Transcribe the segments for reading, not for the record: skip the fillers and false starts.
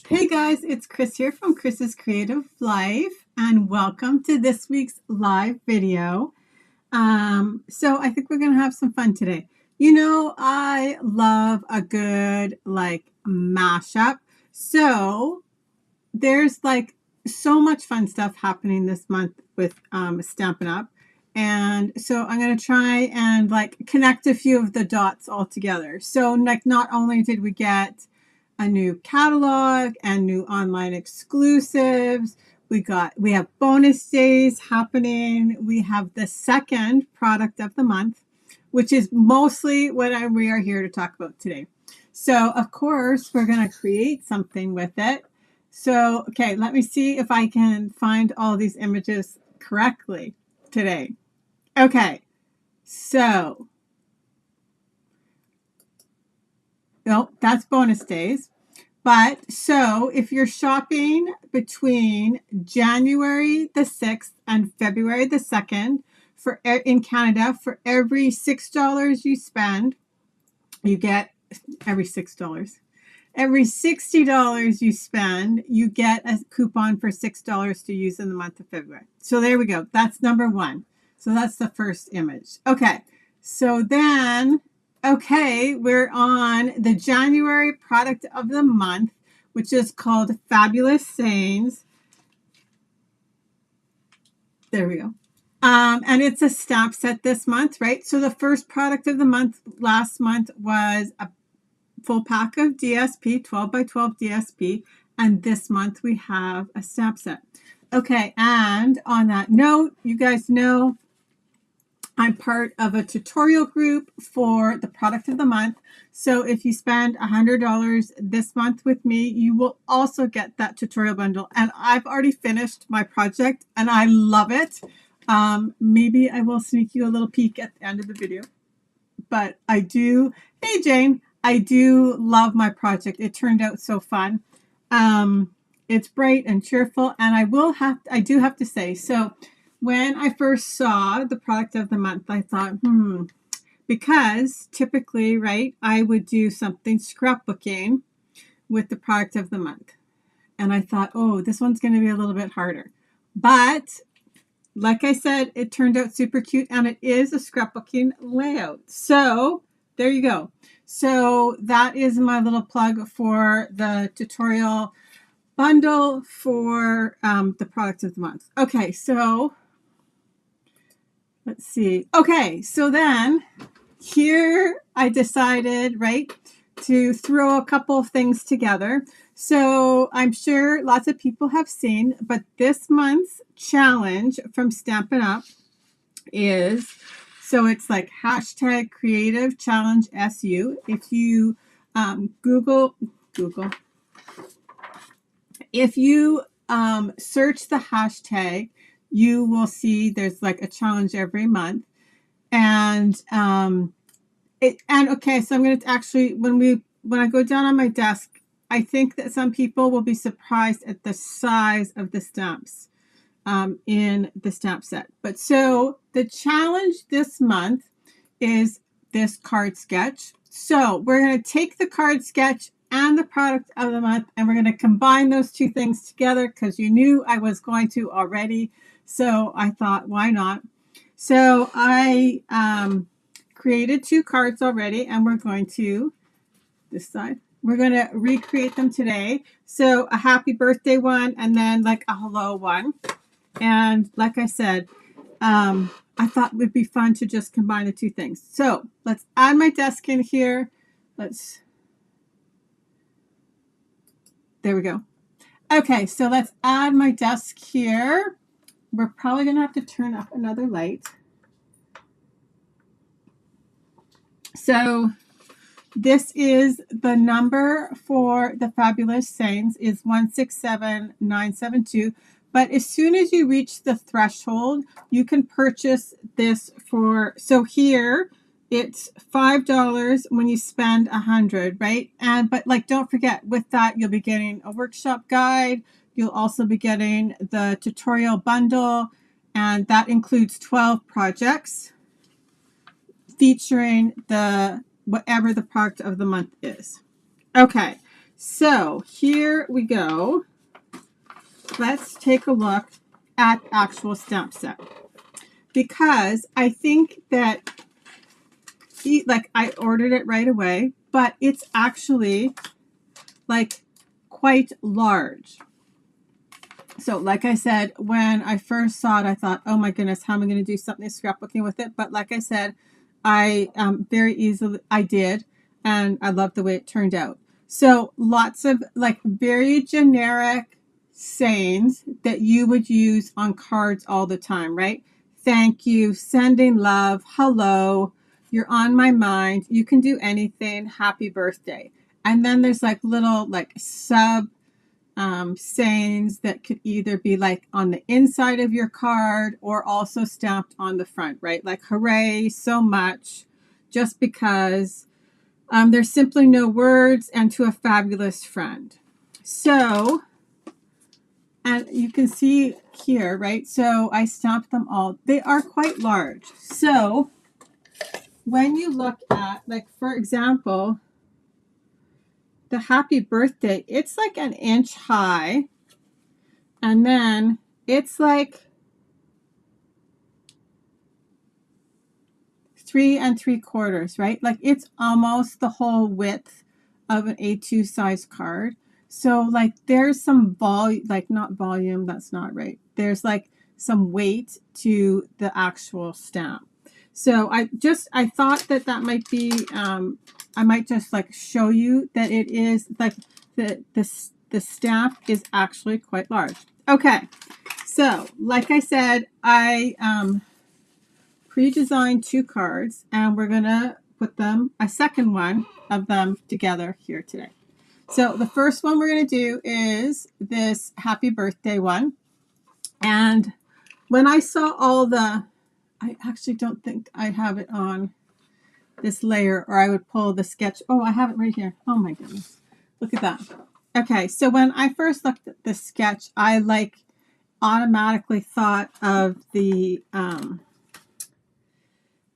Hey guys, it's Chris here from Chris's Creative Life, and welcome to this week's live video. So I think we're going to have some fun today. You know, I love a good mashup. So there's so much fun stuff happening this month with Stampin' Up. And so I'm going to try and connect a few of the dots all together. So not only did we get a new catalog and new online exclusives, we have bonus days happening. We have the second product of the month, which is mostly what we are here to talk about today. So of course we're going to create something with it. So, okay, let me see if I can find all these images correctly today. Okay, so, no, that's bonus days. But so if you're shopping between January the 6th and February the 2nd in Canada, for every $6 you spend, you get every $6. Every $60 you spend, you get a coupon for $6 to use in the month of February. So there we go. That's number one. So that's the first image. Okay. So then, okay, we're on the January product of the month, which is called Fabulous Sayings. There we go. And it's a stamp set this month, right? So the first product of the month last month was a full pack of DSP, 12 by 12 DSP, and this month we have a stamp set. Okay, and on that note, you guys know I'm part of a tutorial group for the product of the month. So if you spend $100 this month with me, you will also get that tutorial bundle. And I've already finished my project and I love it. Maybe I will sneak you a little peek at the end of the video. But I do, hey Jane, I do love my project. It turned out so fun. It's bright and cheerful, and I do have to say, so when I first saw the product of the month, I thought, because typically, right, I would do something scrapbooking with the product of the month. And I thought, oh, this one's going to be a little bit harder. But like I said, it turned out super cute, and it is a scrapbooking layout. So there you go. So that is my little plug for the tutorial bundle for the product of the month. Okay, so let's see. Okay, so then here I decided, right, to throw a couple of things together. So I'm sure lots of people have seen, but this month's challenge from Stampin' Up! Is, so it's like hashtag creative challenge SU. If you Google, if you search the hashtag, you will see there's like a challenge every month. And okay, so I'm going to actually, when I go down on my desk, I think that some people will be surprised at the size of the stamps in the stamp set. But so the challenge this month is this card sketch. So we're going to take the card sketch and the product of the month, and we're going to combine those two things together because you knew I was going to already. So I thought, why not? So I created two cards already, and we're going to, this side, we're going to recreate them today. So a happy birthday one, and then like a hello one. And like I said, I thought it would be fun to just combine the two things. So let's add my desk in here. There we go. Okay, so let's add my desk here. We're probably going to have to turn up another light. So this is the number for the Fabulous Sayings is 167972. But as soon as you reach the threshold, you can purchase this for, so here it's $5 when you spend $100, right? But don't forget, with that, you'll be getting a workshop guide. You'll also be getting the tutorial bundle, and that includes 12 projects featuring whatever the product of the month is. Okay, So here we go. Let's take a look at actual stamp set, because I think that like I ordered it right away, but it's actually like quite large. So like I said, when I first saw it, I thought, oh my goodness, how am I going to do something scrapbooking with it? But like I said, I very easily, I did, and I love the way it turned out. So lots of like very generic sayings that you would use on cards all the time, right? Thank you, sending love, hello, you're on my mind, you can do anything, happy birthday. And then there's like little like sub sayings that could either be like on the inside of your card or also stamped on the front, right? Like, hooray, so much, just because, there's simply no words, and to a fabulous friend. So, and you can see here, right? So I stamped them all. They are quite large. So when you look at, like, for example, the happy birthday, it's like an inch high. And then it's like 3 3/4, right? Like it's almost the whole width of an A2 size card. So like there's some volume, like not volume, that's not right. There's like some weight to the actual stamp. So I thought that might be, I might just like show you that it is like the stamp is actually quite large. Okay, so like I said, I pre-designed 2 cards, and we're gonna put them, a second one of them, together here today. So the first one we're gonna do is this happy birthday one. And when I saw all the, I actually don't think I have it on this layer, or I would pull the sketch. Oh, I have it right here. Oh my goodness, look at that. Okay, so when I first looked at the sketch, I like automatically thought of the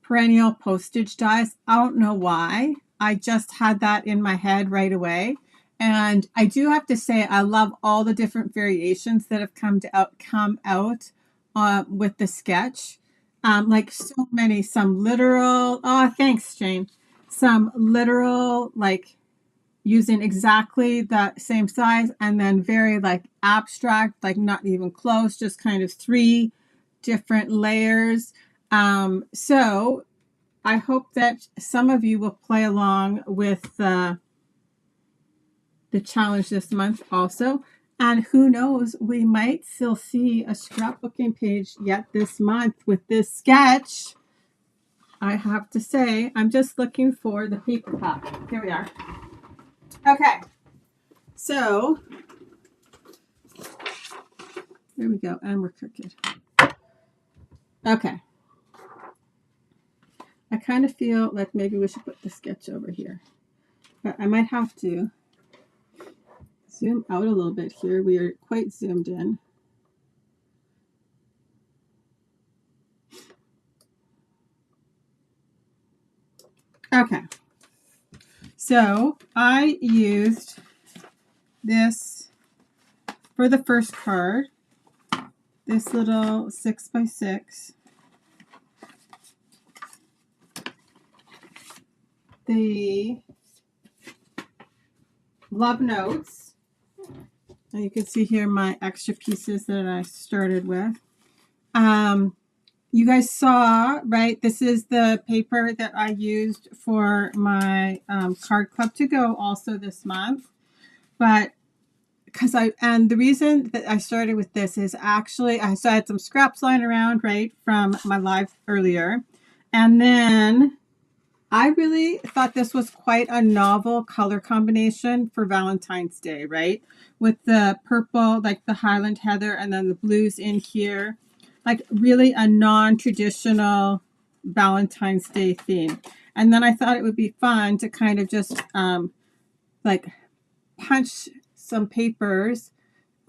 perennial postage dies. I don't know why. I just had that in my head right away. And I do have to say, I love all the different variations that have come out with the sketch. Like so many, some literal, oh, thanks, Jane. Some literal, like using exactly the same size, and then very like abstract, like not even close, just kind of 3 different layers. So I hope that some of you will play along with the challenge this month also. And who knows, we might still see a scrapbooking page yet this month with this sketch. I have to say, I'm just looking for the paper pack. Here we are. Okay, so there we go, and we're crooked. Okay. I kind of feel like maybe we should put the sketch over here, but I might have to zoom out a little bit here. We are quite zoomed in. Okay, so I used this for the first card, this little 6x6. The love notes. And you can see here my extra pieces that I started with. You guys saw, right? This is the paper that I used for my card club to go also this month. But and the reason that I started with this is actually, I had some scraps lying around, right, from my live earlier. And then I really thought this was quite a novel color combination for Valentine's Day, right? With the purple, like the Highland Heather, and then the blues in here. Like really a non-traditional Valentine's Day theme. And then I thought it would be fun to kind of just like punch some papers.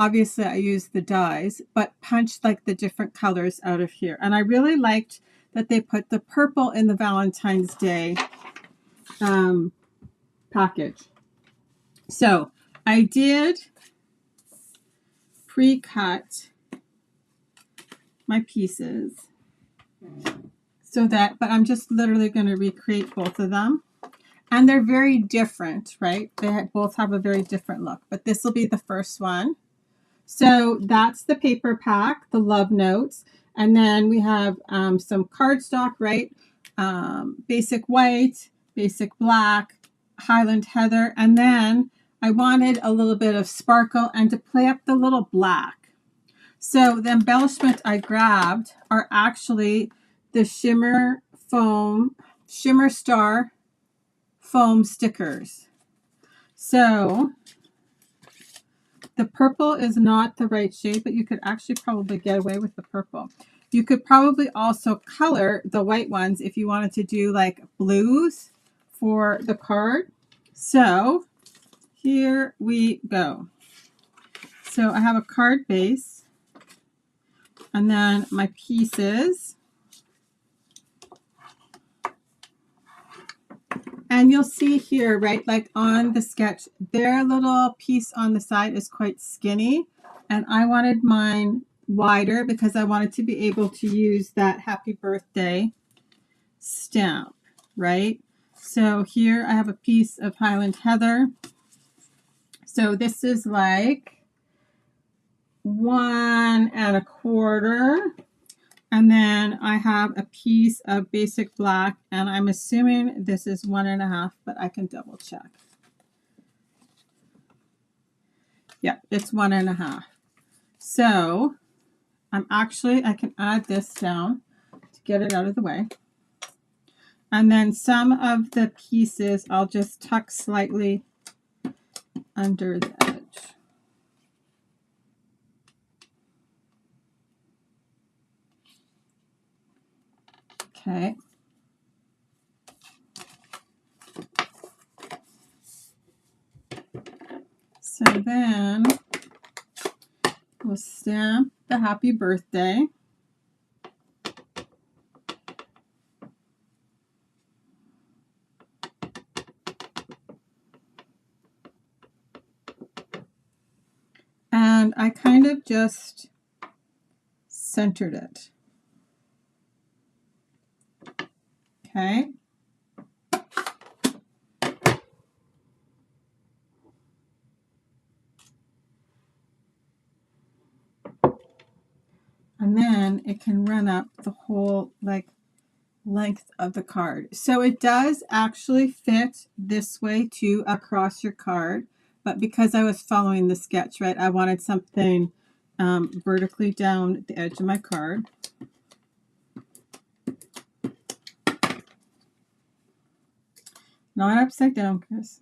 Obviously I used the dies, but punch like the different colors out of here. And I really liked that they put the purple in the Valentine's Day package. So I did pre-cut my pieces so that, but I'm just literally going to recreate both of them. And they're very different, right? They both have a very different look, but this will be the first one. So that's the paper pack, the love notes. And then we have some cardstock, right? Basic white, basic black, Highland Heather. And then I wanted a little bit of sparkle and to play up the little black. So the embellishment I grabbed are actually the Shimmer Star foam stickers. So the purple is not the right shade, but you could actually probably get away with the purple. You could probably also color the white ones if you wanted to do like blues for the card. So here we go. So I have a card base and then my pieces. And you'll see here, right, like on the sketch, their little piece on the side is quite skinny. And I wanted mine wider because I wanted to be able to use that happy birthday stamp, right? So here I have a piece of Highland Heather. So this is like 1 1/4. And then I have a piece of basic black, and I'm assuming this is 1 1/2, but I can double check. Yeah, it's 1 1/2. So I can add this down to get it out of the way. And then some of the pieces I'll just tuck slightly under the edge. Okay. So then we'll stamp the happy birthday. And I kind of just centered it. Okay. And then it can run up the whole like length of the card. So it does actually fit this way too across your card. But because I was following the sketch, right, I wanted something vertically down the edge of my card. Not upside down, Chris.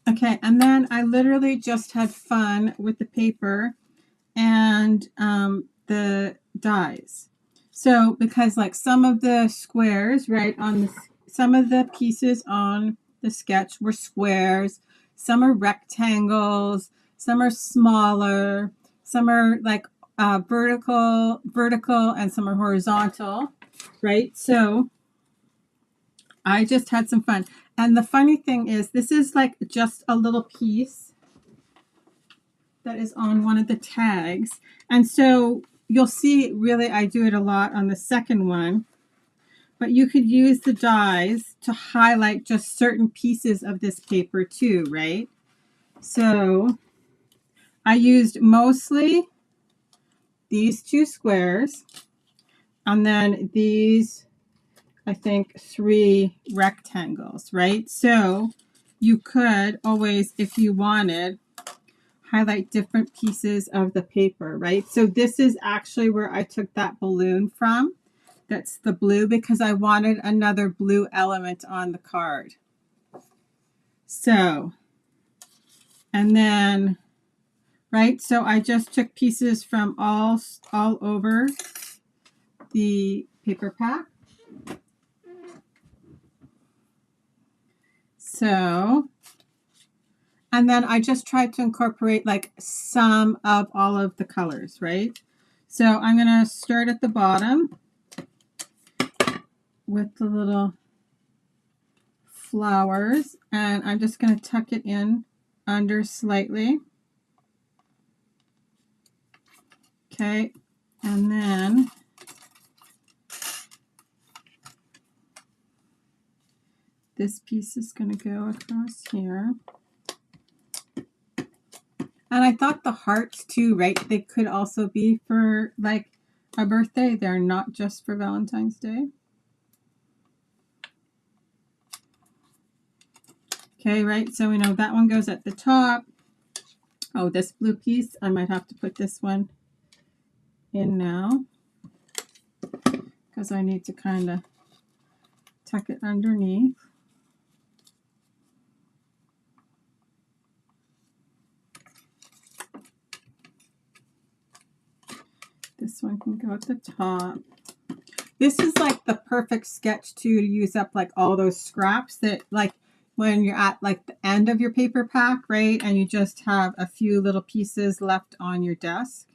Okay, and then I literally just had fun with the paper and the dies. So because like some of the squares, right, some of the pieces on the sketch were squares, some are rectangles, some are smaller, some are like vertical, and some are horizontal, right? So I just had some fun. And the funny thing is, this is like just a little piece that is on one of the tags. And so you'll see, really, I do it a lot on the second one. But you could use the dies to highlight just certain pieces of this paper too, right? So I used mostly these 2 squares. And then these, I think, 3 rectangles, right? So you could always, if you wanted, highlight different pieces of the paper, right? So this is actually where I took that balloon from. That's the blue because I wanted another blue element on the card. So, and then, right, so I just took pieces from all over the paper pack. So, and then I just tried to incorporate like some of all of the colors, right? So I'm going to start at the bottom. with the little flowers, and I'm just going to tuck it in under slightly. Okay, and then this piece is going to go across here. And I thought the hearts too, right? They could also be for like a birthday. They're not just for Valentine's Day. Okay, right? So we know that one goes at the top. Oh, this blue piece, I might have to put this one in now because I need to kind of tuck it underneath. This one can go at the top. This is like the perfect sketch too, to use up like all those scraps that like when you're at like the end of your paper pack, right? And you just have a few little pieces left on your desk.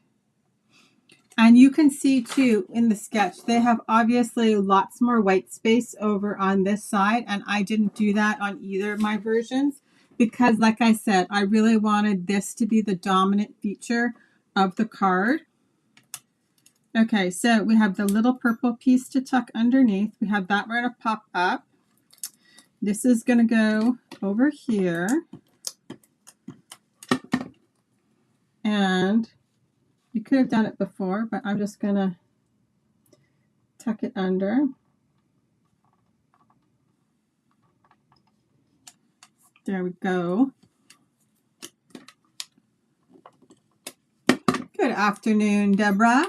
And you can see too in the sketch, they have obviously lots more white space over on this side. And I didn't do that on either of my versions because like I said, I really wanted this to be the dominant feature of the card. Okay, so we have the little purple piece to tuck underneath. We have that going to pop up. This is going to go over here. And you could have done it before, but I'm just going to tuck it under. There we go. Good afternoon, Deborah.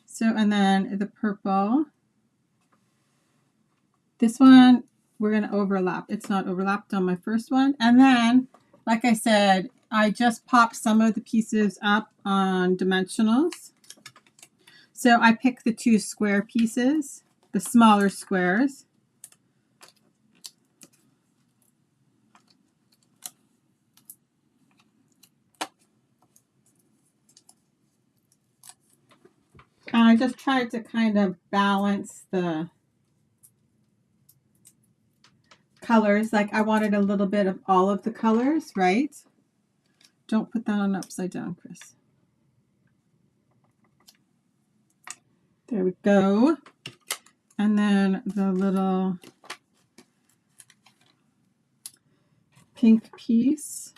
So, and then the purple. This one, we're going to overlap. It's not overlapped on my first one. And then, like I said, I just popped some of the pieces up on dimensionals. So I picked the two square pieces, the smaller squares. And I just tried to kind of balance the colors. Like I wanted a little bit of all of the colors, right? Don't put that on upside down, Chris. There we go. And then the little pink piece.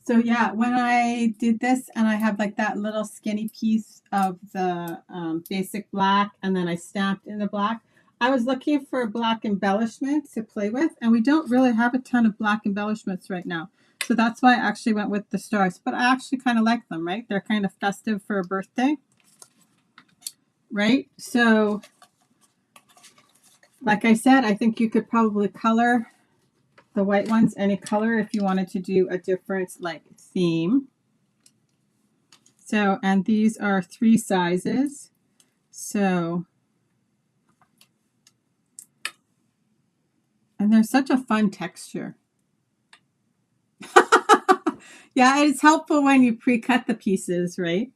So yeah, when I did this and I have like that little skinny piece of the basic black and then I stamped in the black, I was looking for black embellishments to play with, and we don't really have a ton of black embellishments right now. So that's why I actually went with the stars, but I actually kind of like them, right? They're kind of festive for a birthday, right? So like I said, I think you could probably color the white ones any color if you wanted to do a different like theme. So, and these are 3 sizes. So, and they're such a fun texture. Yeah, it's helpful when you pre-cut the pieces, right?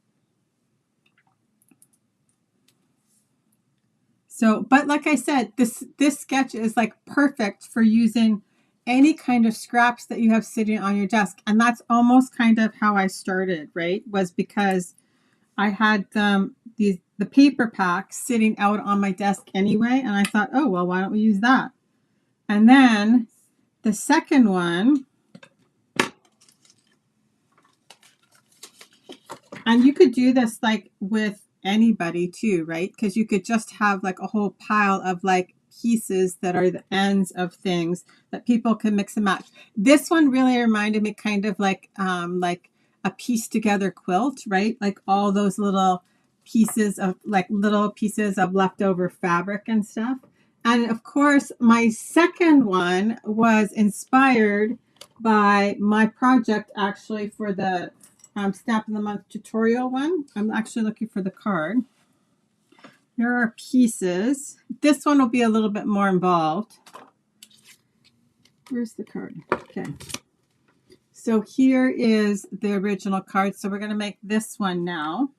So, but like I said, this sketch is like perfect for using any kind of scraps that you have sitting on your desk. And that's almost kind of how I started, right? Was because I had the paper pack sitting out on my desk anyway. And I thought, oh, well, why don't we use that? And then the second one, and you could do this like with anybody too, right? Because you could just have like a whole pile of like pieces that are the ends of things that people can mix and match. This one really reminded me kind of like a piece together quilt, right? Like all those little pieces of leftover fabric and stuff. And of course, my second one was inspired by my project actually for the Stamp of the Month tutorial one. I'm actually looking for the card. Here are pieces. This one will be a little bit more involved. Where's the card? Okay. So here is the original card. So we're going to make this one now.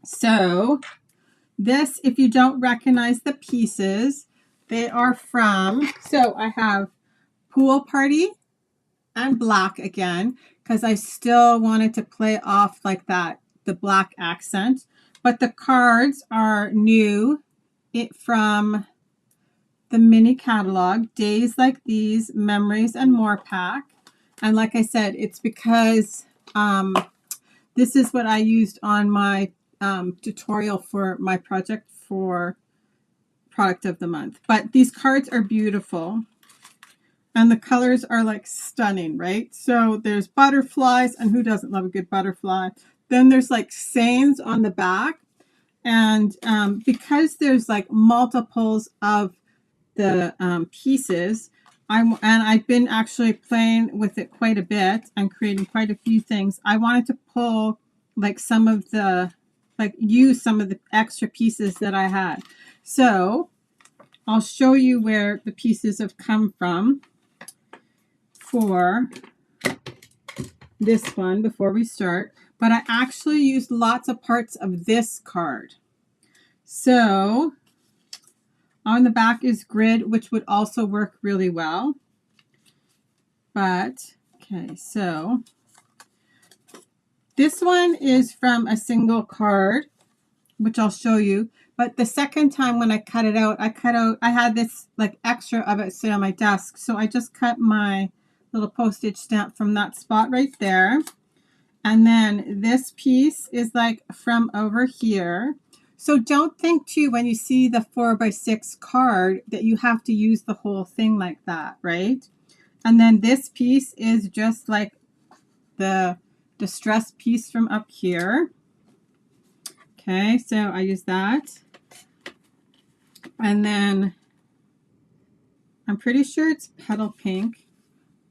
So this, if you don't recognize the pieces, they are from, so I have Pool Party and Black again, because I still wanted to play off like that, the black accent. But the cards are new from the mini catalog, Days Like These, Memories and More pack. And like I said, it's because this is what I used on my tutorial for my project for product of the month. But these cards are beautiful. And the colors are like stunning, right? So there's butterflies, and who doesn't love a good butterfly? Then there's like sayings on the back. And because there's like multiples of the pieces, I've been actually playing with it quite a bit and creating quite a few things. I wanted to pull like some of the, like use some of the extra pieces that I had. So I'll show you where the pieces have come from for this one before we start. But I actually used lots of parts of this card. So on the back is grid, which would also work really well. But, okay, so this one is from a single card, which I'll show you. But the second time when I cut it out, I had this like extra of it sit on my desk. So I just cut my little postage stamp from that spot right there. And then this piece is like from over here. So don't think too when you see the 4x6 card that you have to use the whole thing like that, right? And then this piece is just like the distress piece from up here. Okay, so I use that. And then I'm pretty sure it's petal pink.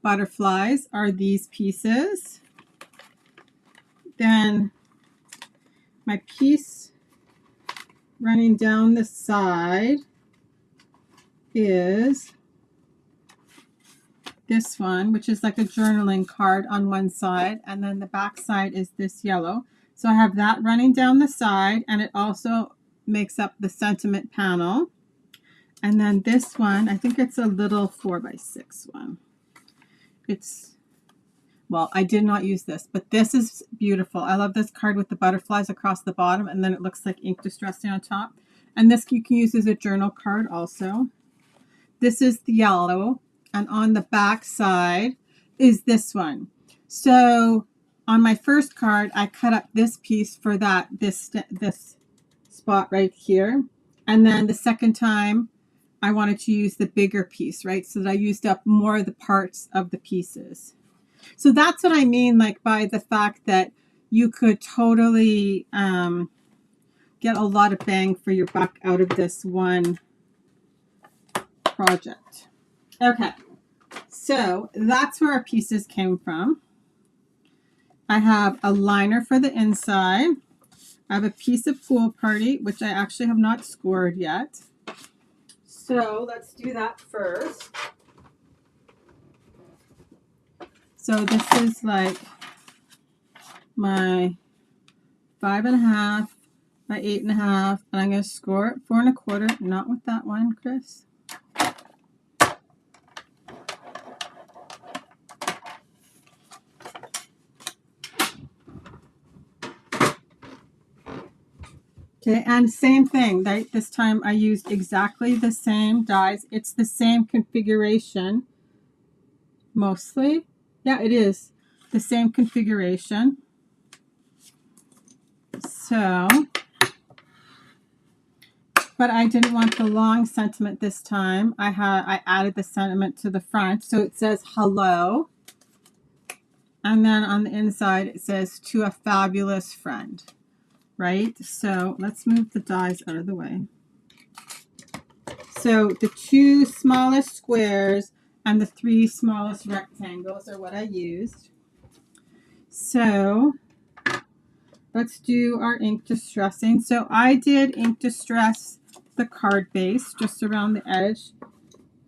Butterflies are these pieces. Then my piece running down the side is this one, which is like a journaling card on one side, and then the back side is this yellow. So I have that running down the side, and it also makes up the sentiment panel. And then this one, I think it's a little 4x6 one. It's, well, I did not use this, but this is beautiful. I love this card with the butterflies across the bottom, and then it looks like ink distressing on top. And this you can use as a journal card also. This is the yellow, and on the back side is this one. So on my first card, I cut up this piece for this spot right here. And then the second time, I wanted to use the bigger piece, right? So that I used up more of the parts of the pieces. So that's what I mean, like by the fact that you could totally get a lot of bang for your buck out of this one project. Okay, so that's where our pieces came from. I have a liner for the inside. I have a piece of Pool Party, which I actually have not scored yet. So let's do that first. So this is like my 5.5 by 8.5, and I'm going to score it 4 1/4. Not with that one, Chris. Okay, and same thing, right? This time I used exactly the same dies. It's the same configuration, mostly. Yeah, it is the same configuration. So, but I didn't want the long sentiment this time. I added the sentiment to the front. So it says hello. And then on the inside it says to a fabulous friend. Right? So let's move the dies out of the way. So the 2 smallest squares and the 3 smallest rectangles are what I used. So let's do our ink distressing. So I did ink distress the card base just around the edge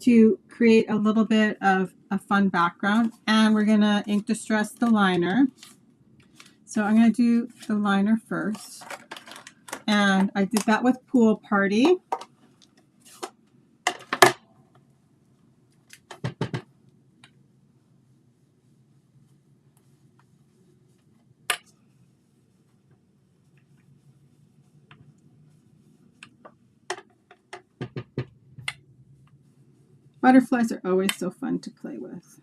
to create a little bit of a fun background. And we're going to ink distress the liner. So I'm going to do the liner first. And I did that with Pool Party. Butterflies are always so fun to play with.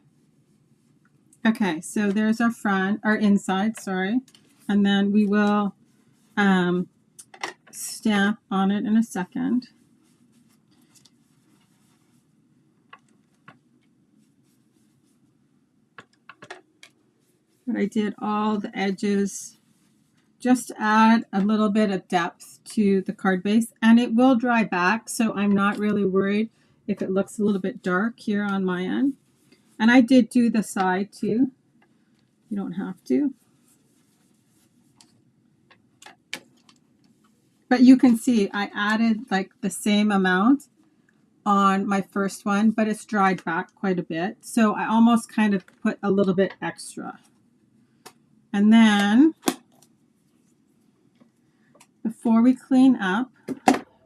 Okay, so there's our front, our inside, sorry. And then we will stamp on it in a second. But I did all the edges just to add a little bit of depth to the card base, and it will dry back, so I'm not really worried if it looks a little bit dark here on my end. And I did do the side too. You don't have to. But you can see I added like the same amount on my first one, but it's dried back quite a bit. So I almost kind of put a little bit extra. And then before we clean up,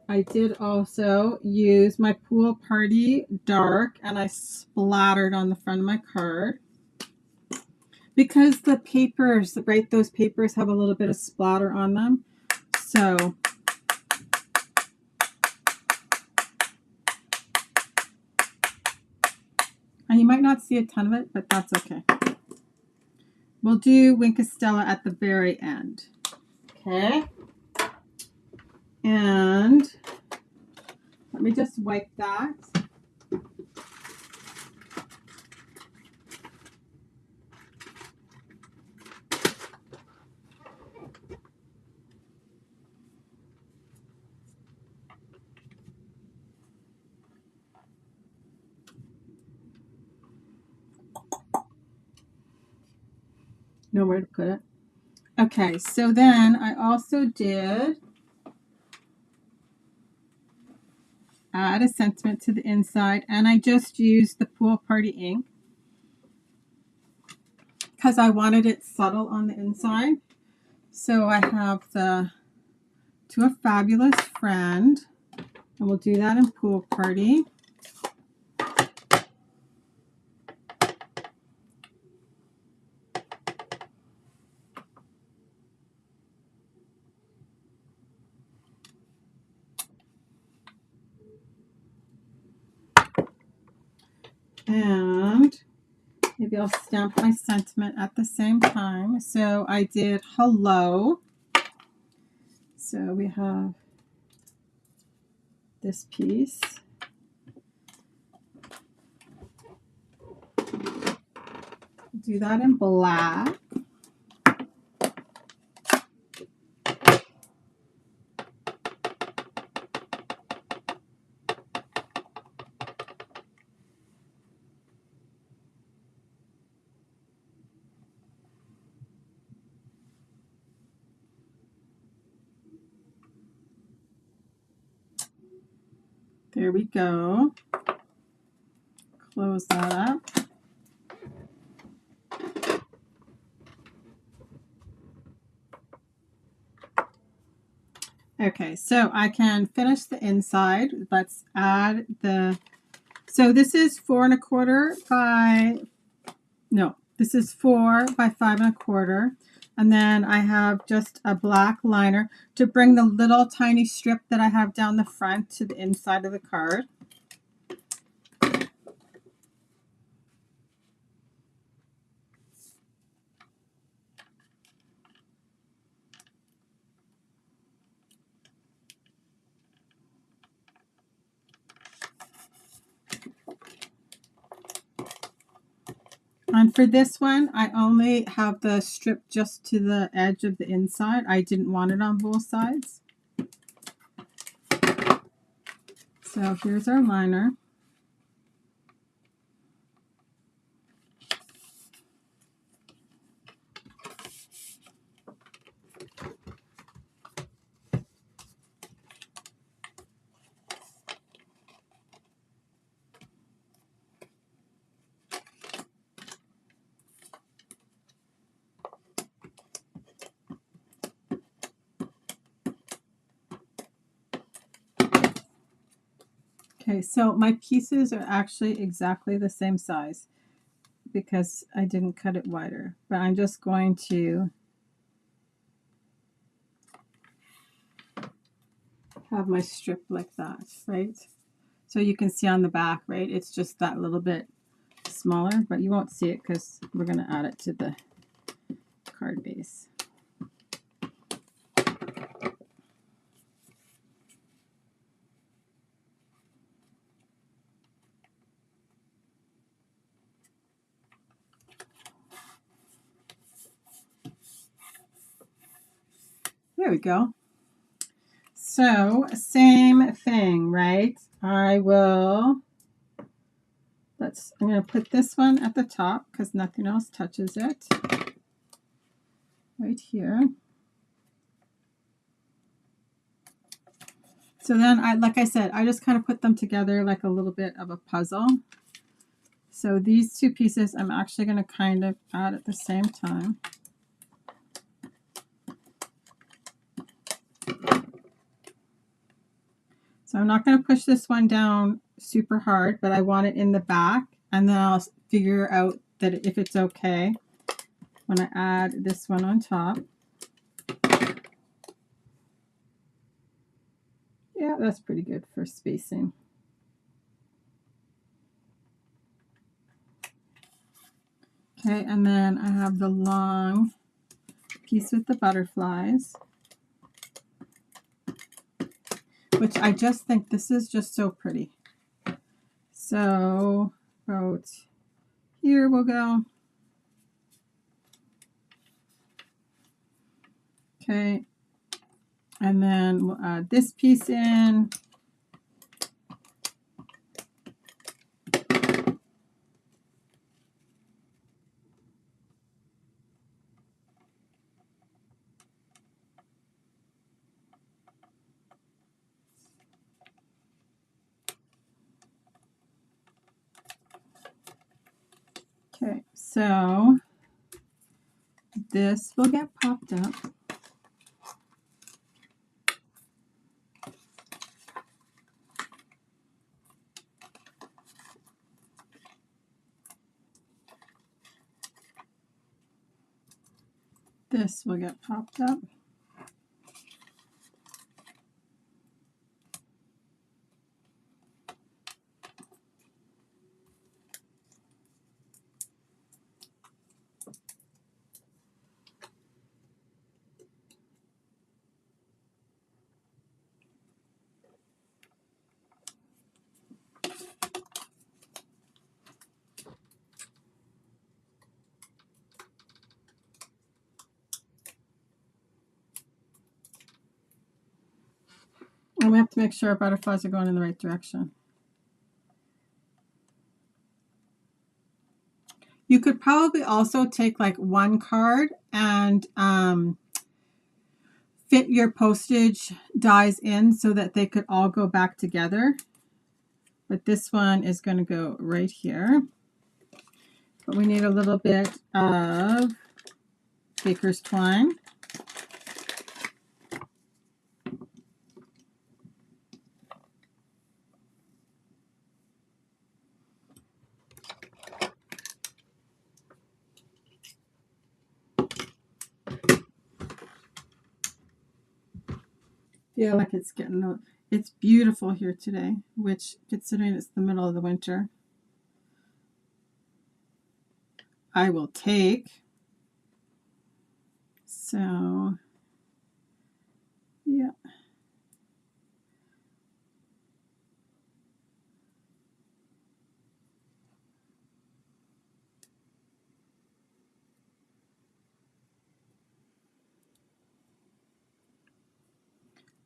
I did also use my Pool Party dark, and I splattered on the front of my card. Because the papers, right, those papers have a little bit of splatter on them. So and you might not see a ton of it, but that's okay. We'll do Wink Estella at the very end. Okay. And let me just wipe that. Know where to put it. Okay, so then I also did add a sentiment to the inside, and I just used the Pool Party ink because I wanted it subtle on the inside. So I have the To a Fabulous Friend, and we'll do that in Pool Party. And maybe I'll stamp my sentiment at the same time. So I did hello. So we have this piece. Do that in black. There we go. Close that up. Okay, so I can finish the inside. Let's add the, so this is 4 1/4 by, no, this is 4 by 5 1/4. And then I have just a black liner to bring the little tiny strip that I have down the front to the inside of the card. And for this one, I only have the strip just to the edge of the inside. I didn't want it on both sides. So here's our liner. Okay, so my pieces are actually exactly the same size because I didn't cut it wider, but I'm just going to have my strip like that, right? So you can see on the back, right? It's just that little bit smaller, but you won't see it because we're going to add it to the card base. There we go. So same thing, right? I'm going to put this one at the top because nothing else touches it. Right here. So then like I said, I just kind of put them together like a little bit of a puzzle. So these two pieces I'm actually going to kind of add at the same time. So I'm not going to push this one down super hard, but I want it in the back, and then I'll figure out that if it's okay when I add this one on top. Yeah, that's pretty good for spacing. Okay, and then I have the long piece with the butterflies, which I just think this is just so pretty. So about here we'll go. Okay, and then we'll add this piece in. Okay, so this will get popped up. This will get popped up. And we have to make sure our butterflies are going in the right direction. You could probably also take like one card and fit your postage dies in so that they could all go back together. But this one is going to go right here. But we need a little bit of baker's twine. Feel like it's it's beautiful here today, which considering it's the middle of the winter, I will take. So yeah.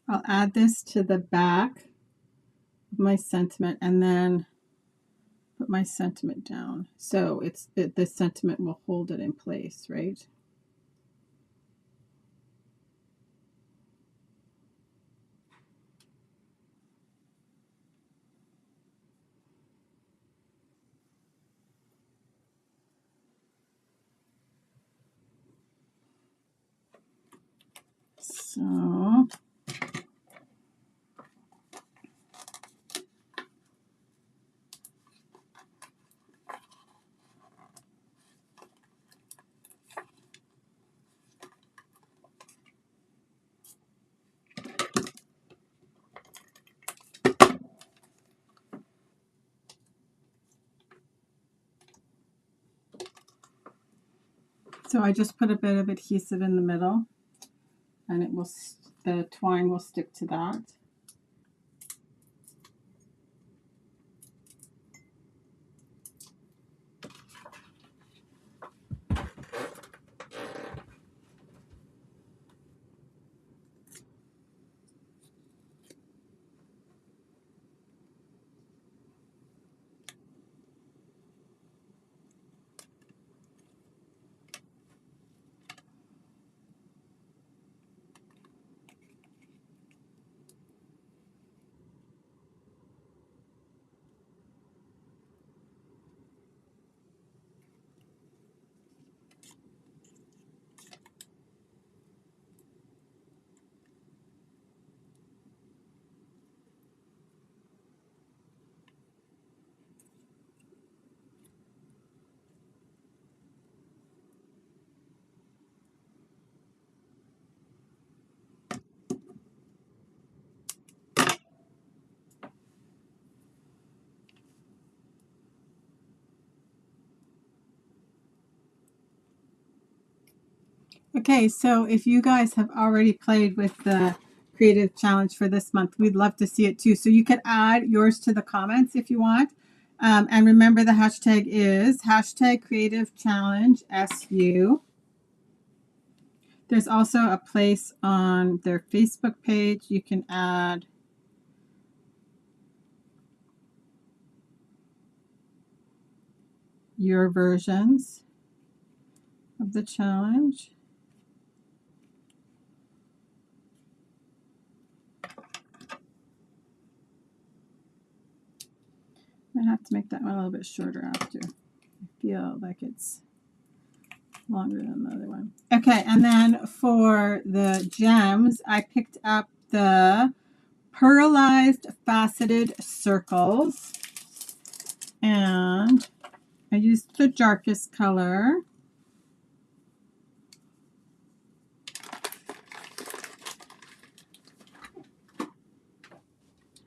I'll add this to the back of my sentiment and then put my sentiment down. So the sentiment will hold it in place, right? So So I just put a bit of adhesive in the middle, and it will, the twine will stick to that. Okay, so if you guys have already played with the creative challenge for this month, we'd love to see it too. So you can add yours to the comments if you want. And remember, the hashtag is hashtag creative challenge SU. There's also a place on their Facebook page. You can add your versions of the challenge. I might have to make that one a little bit shorter after. I feel like it's longer than the other one. Okay, and then for the gems, I picked up the pearlized faceted circles, and I used the darkest color.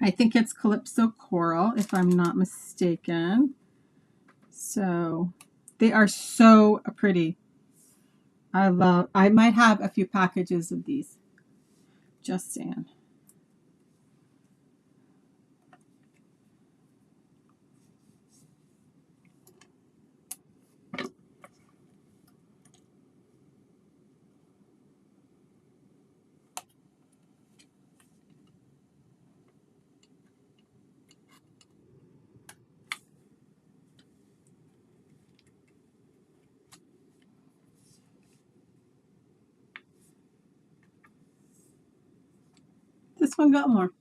I think it's Calypso Coral, if I'm not mistaken. So they are so pretty. I might have a few packages of these. Just saying. This one got more.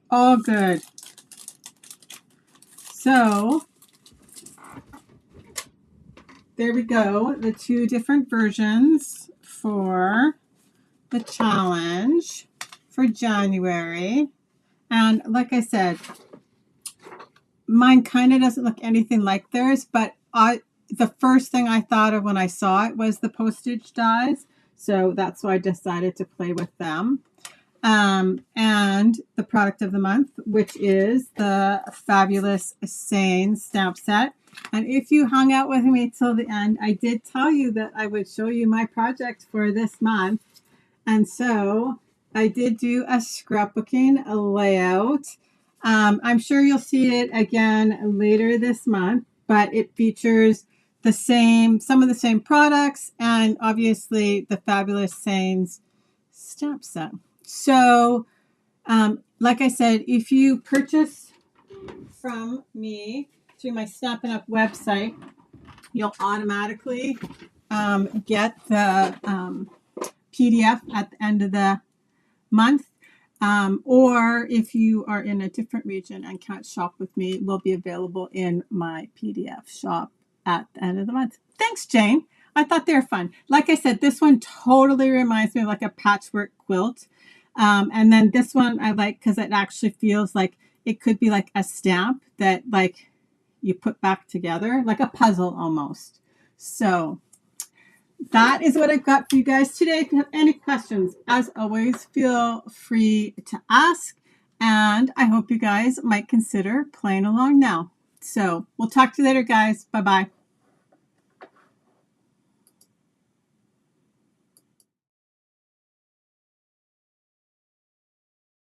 All good. So there we go. The two different versions for the challenge for January. And like I said, mine kind of doesn't look anything like theirs, but the first thing I thought of when I saw it was the postage dies. So that's why I decided to play with them. And the product of the month, which is the Fabulous Saying stamp set. And if you hung out with me till the end, I did tell you that I would show you my project for this month. And so I did do a scrapbooking layout. I'm sure you'll see it again later this month, but it features some of the same products, and obviously the Fabulous Sayings stamp set. So, like I said, if you purchase from me through my Stampin' Up website, you'll automatically get the PDF at the end of the month. Or if you are in a different region and can't shop with me, it will be available in my PDF shop at the end of the month. Thanks, Jane. I thought they were fun. Like I said, this one totally reminds me of like a patchwork quilt. And then this one I like because it actually feels like it could be like a stamp that like you put back together, like a puzzle almost. So that is what I've got for you guys today. If you have any questions, as always, feel free to ask. And I hope you guys might consider playing along now. So we'll talk to you later, guys. Bye-bye.